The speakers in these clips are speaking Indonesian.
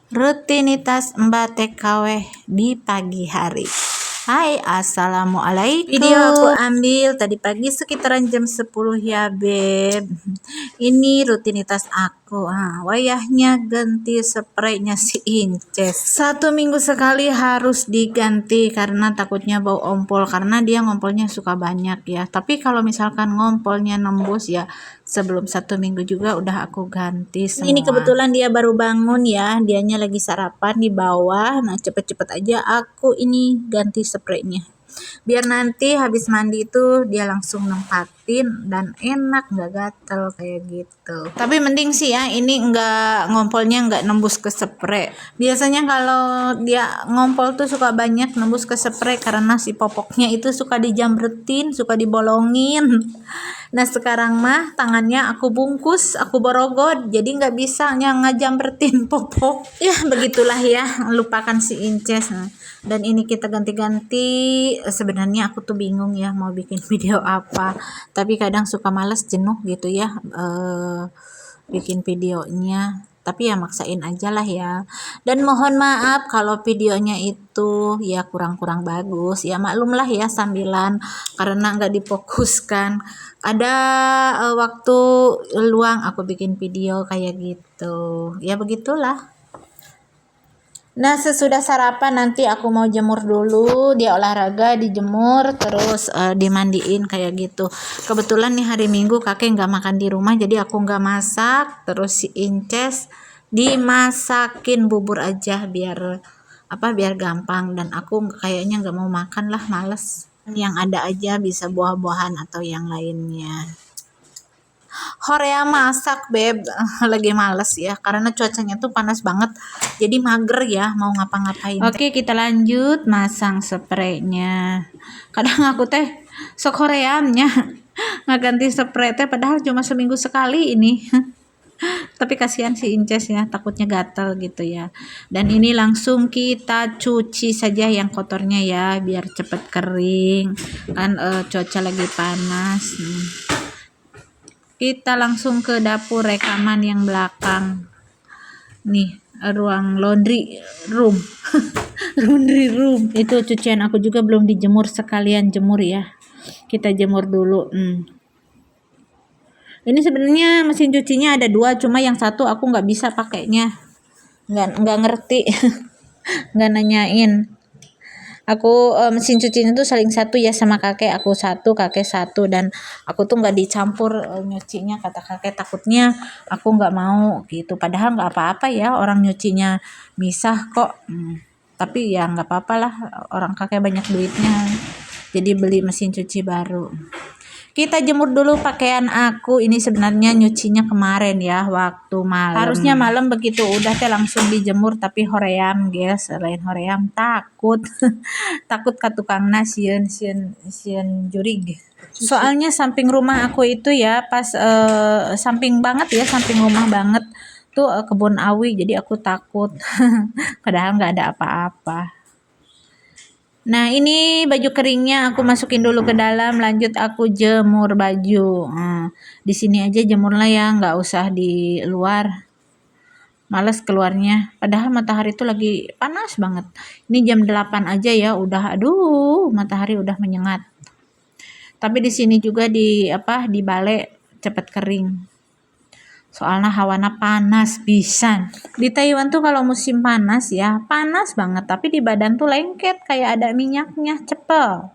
Rutinitas Mbak TKW di pagi hari. Hai, assalamualaikum. Video aku ambil tadi pagi sekitaran jam 10 ya beb. Ini rutinitas aku. Wayahnya ganti spraynya si Inces. 1 minggu sekali harus diganti karena takutnya bau ompol, karena dia ngompolnya suka banyak ya. Tapi kalau misalkan ngompolnya nembus ya, sebelum 1 minggu juga udah aku ganti semua. Ini kebetulan dia baru bangun ya, dianya lagi sarapan di bawah. Nah cepet-cepet aja aku ini ganti spraynya, biar nanti habis mandi itu dia langsung nempatin dan enak, nggak gatel kayak gitu. Tapi mending sih ya ini nggak ngompolnya nggak nembus ke spray. Biasanya kalau dia ngompol tuh suka banyak nembus ke spray karena si popoknya itu suka dijambretin, suka dibolongin. Nah sekarang mah tangannya aku bungkus, aku borogod, jadi nggak bisa ngejambretin popok. Ya begitulah ya, lupakan si Inces. Dan ini kita ganti-ganti. Sebenarnya aku tuh bingung ya mau bikin video apa, tapi kadang suka males, jenuh gitu ya bikin videonya. Tapi ya maksain aja lah ya. Dan mohon maaf kalau videonya itu ya kurang-kurang bagus. Ya maklumlah ya sambilan karena nggak difokuskan. Ada waktu luang aku bikin video kayak gitu. Ya begitulah. Nah sesudah sarapan nanti aku mau jemur dulu, dia olahraga dijemur terus dimandiin kayak gitu. Kebetulan nih hari Minggu kakek nggak makan di rumah, jadi aku nggak masak. Terus si Inces dimasakin bubur aja biar biar gampang, dan aku kayaknya nggak mau makan lah, males. Yang ada aja bisa buah-buahan atau yang lainnya. Horea masak beb, lagi males ya karena cuacanya tuh panas banget, jadi mager ya mau ngapa-ngapain. Oke kita lanjut masang spraynya. Kadang aku teh sok horeamnya nggak ganti spray teh padahal cuma seminggu sekali ini. Tapi kasihan si Inces ya, takutnya gatal gitu ya. Dan ini langsung kita cuci saja yang kotornya ya biar cepet kering kan, cuaca lagi panas nih. Kita langsung ke dapur rekaman yang belakang nih, ruang laundry room. Laundry room itu cucian aku juga belum dijemur, sekalian jemur ya, kita jemur dulu. Ini sebenarnya mesin cucinya ada 2, cuma yang satu aku nggak bisa pakainya, nggak ngerti. Nggak nanyain. Aku mesin cucinya tuh saling satu ya sama kakek, aku satu kakek satu, dan aku tuh nggak dicampur nyucinya, kata kakek takutnya aku nggak mau gitu, padahal nggak apa-apa ya orang nyucinya misah kok. Tapi ya nggak apa-apa lah, orang kakek banyak duitnya jadi beli mesin cuci baru. Kita jemur dulu pakaian aku. Ini sebenarnya nyucinya kemarin ya waktu malam. Harusnya malam begitu udah teh langsung dijemur, tapi hoream guys, selain hoream takut. Takut ke tukang sieun jurig. Soalnya samping rumah aku itu ya pas samping banget ya, samping rumah banget tuh kebun awi, jadi aku takut. Padahal nggak ada apa-apa. Nah ini baju keringnya aku masukin dulu ke dalam, lanjut aku jemur baju. Di sini aja jemurlah ya, nggak usah di luar. Males keluarnya, padahal matahari itu lagi panas banget. Ini jam 8 aja ya udah, aduh matahari udah menyengat. Tapi di sini juga di bale cepet kering. Soalnya hawana panas pisan. Di Taiwan tuh kalau musim panas ya panas banget, tapi di badan tuh lengket kayak ada minyaknya, cepel.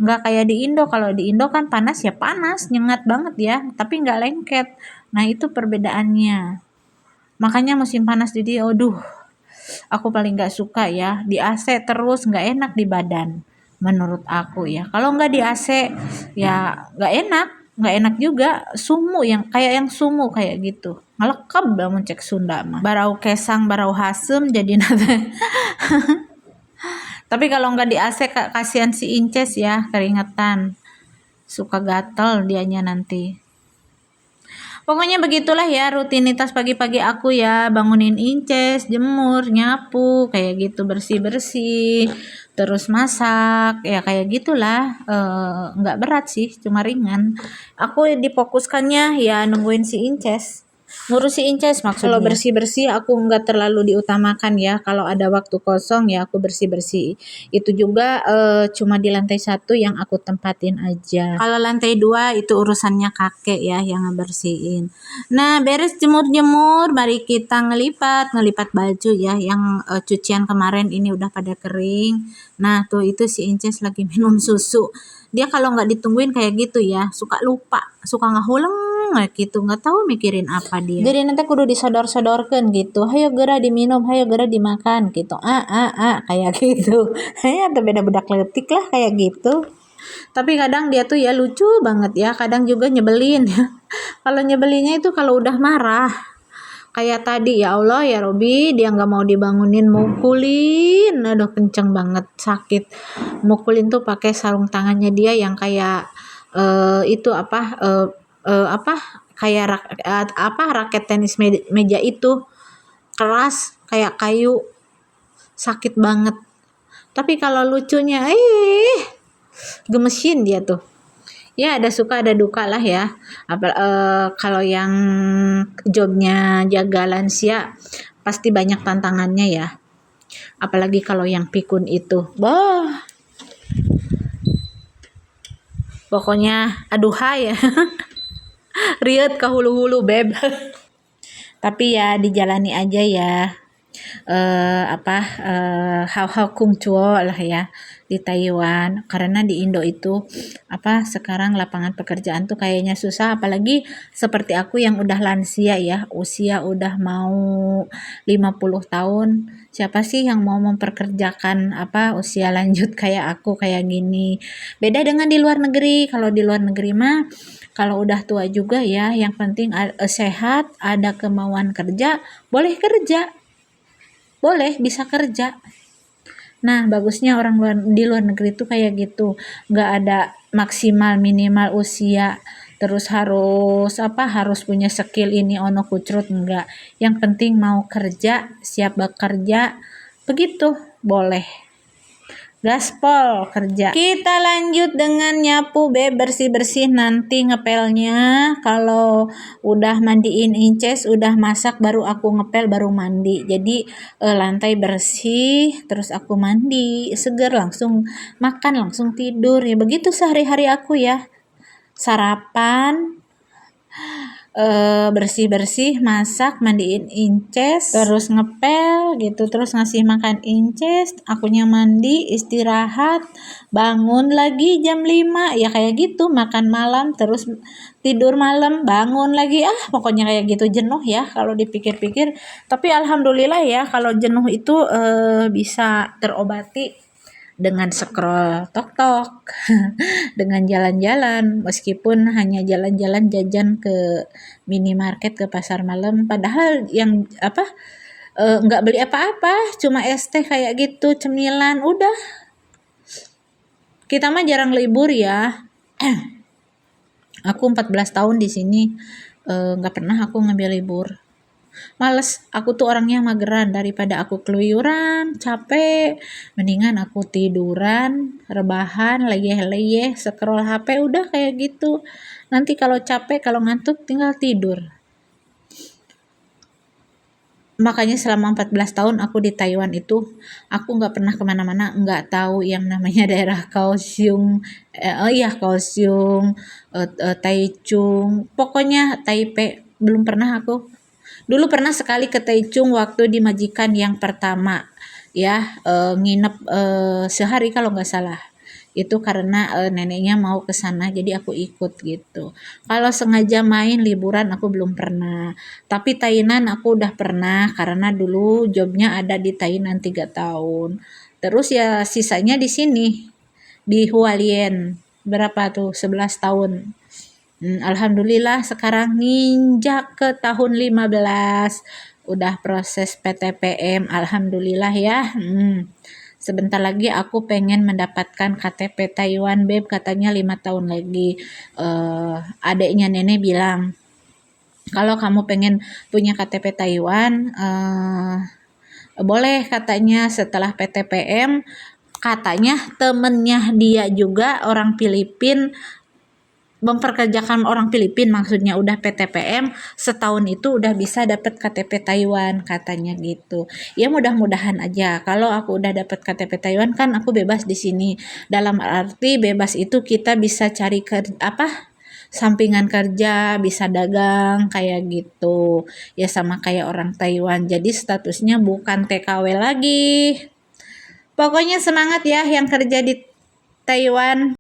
Nggak kayak di Indo. Kalau di Indo kan panas ya panas, nyengat banget ya, tapi nggak lengket. Nah itu perbedaannya. Makanya musim panas jadi aduh, aku paling nggak suka ya di AC terus, nggak enak di badan menurut aku ya. Kalau nggak di AC ya nggak enak juga, yang sumu kayak gitu, ngelekep bangun cek Sunda mah, barau kesang barau hasem jadi nate. Tapi kalau nggak di AC kasihan si Inces ya, keringetan, suka gatel dianya nanti. Pokoknya begitulah ya rutinitas pagi-pagi aku ya, bangunin Inces, jemur, nyapu, kayak gitu, bersih-bersih, terus masak, ya kayak gitulah. Nggak berat sih, cuma ringan. Aku difokuskannya ya nungguin si Inces. ngurusi Inces maksudnya. Kalau bersih-bersih aku nggak terlalu diutamakan ya. Kalau ada waktu kosong ya aku bersih-bersih. Itu juga cuma di lantai 1 yang aku tempatin aja. Kalau lantai 2 itu urusannya kakek ya yang ngebersihin. Nah, beres jemur-jemur, mari kita ngelipat baju ya yang cucian kemarin ini udah pada kering. Nah, tuh itu si Inces lagi minum susu. Dia kalau nggak ditungguin kayak gitu ya, suka lupa, suka ngahuleng gitu, nggak tahu mikirin apa dia. Jadi nanti kudu disodor-sodorkan gitu, hayo gera diminum, hayo gera dimakan gitu, kayak gitu. Ya ada beda budak letik lah kayak gitu. Tapi kadang dia tuh ya lucu banget ya, kadang juga nyebelin ya. Kalau nyebelinnya itu kalau udah marah. Kayak tadi ya Allah ya Robi, dia nggak mau dibangunin, mukulin, aduh kenceng banget, sakit. Mukulin tuh pakai sarung tangannya dia yang kayak itu apa kayak raket tenis meja itu keras kayak kayu, sakit banget. Tapi kalau lucunya gemesin dia tuh. Ya ada suka ada duka lah ya. Kalau yang jobnya jaga lansia pasti banyak tantangannya ya. Apalagi kalau yang pikun itu. Pokoknya aduhai ya. Riet ke hulu-hulu beb. Tapi ya dijalani aja ya. Hal-hal kung cuo lah ya di Taiwan, karena di Indo itu sekarang lapangan pekerjaan tuh kayaknya susah, apalagi seperti aku yang udah lansia ya, usia udah mau 50 tahun. Siapa sih yang mau memperkerjakan usia lanjut kayak aku kayak gini. Beda dengan di luar negeri. Kalau di luar negeri mah kalau udah tua juga ya, yang penting sehat, ada kemauan kerja, boleh kerja. Boleh, bisa kerja. Nah, bagusnya orang di luar negeri tuh kayak gitu. Nggak ada maksimal minimal usia. Terus harus punya skill ini ono kucrut, enggak. Yang penting mau kerja, siap bekerja. Begitu, boleh. Gaspol kerja. Kita lanjut dengan nyapu bersih-bersih nanti ngepelnya. Kalau udah mandiin Inces, udah masak baru aku ngepel baru mandi. Jadi lantai bersih, terus aku mandi, seger langsung makan, langsung tidur. Ya begitu sehari-hari aku ya. Sarapan, bersih-bersih, masak, mandiin Inces, terus ngepel gitu, terus ngasih makan Inces, akunya mandi, istirahat, bangun lagi jam 5 ya kayak gitu, makan malam, terus tidur malam, bangun lagi, pokoknya kayak gitu, jenuh ya kalau dipikir-pikir. Tapi alhamdulillah ya kalau jenuh itu bisa terobati dengan scroll tok-tok, dengan jalan-jalan, meskipun hanya jalan-jalan jajan ke minimarket, ke pasar malam, padahal yang nggak beli apa-apa, cuma es teh kayak gitu, cemilan, udah. Kita mah jarang libur ya. Aku 14 tahun di sini, nggak pernah aku ngambil libur. Males, aku tuh orangnya mageran, daripada aku keluyuran, capek, mendingan aku tiduran, rebahan, leyeh-leyeh, scroll HP, udah kayak gitu. Nanti kalau capek, kalau ngantuk tinggal tidur. Makanya selama 14 tahun aku di Taiwan itu, aku nggak pernah kemana-mana, nggak tahu yang namanya daerah Kaohsiung, Kaohsiung, Taichung, pokoknya Taipei, belum pernah aku. Dulu pernah sekali ke Taichung waktu di majikan yang pertama ya, nginep sehari kalau nggak salah. Itu karena neneknya mau ke sana jadi aku ikut gitu. Kalau sengaja main liburan aku belum pernah. Tapi Tainan aku udah pernah karena dulu jobnya ada di Tainan 3 tahun. Terus ya sisanya di sini di Hualien. Berapa tuh? 11 tahun. Alhamdulillah sekarang nginjak ke tahun 15, udah proses PTPM, alhamdulillah ya. Sebentar lagi aku pengen mendapatkan KTP Taiwan beb, katanya 5 tahun lagi. Adiknya nenek bilang kalau kamu pengen punya KTP Taiwan, boleh katanya setelah PTPM. Katanya temennya dia juga orang Filipin memperkerjakan orang Filipina, maksudnya udah PTPM setahun itu udah bisa dapat KTP Taiwan katanya gitu. Ya mudah-mudahan aja. Kalau aku udah dapat KTP Taiwan kan aku bebas di sini. Dalam arti bebas itu kita bisa cari sampingan kerja, bisa dagang kayak gitu. Ya sama kayak orang Taiwan. Jadi statusnya bukan TKW lagi. Pokoknya semangat ya yang kerja di Taiwan.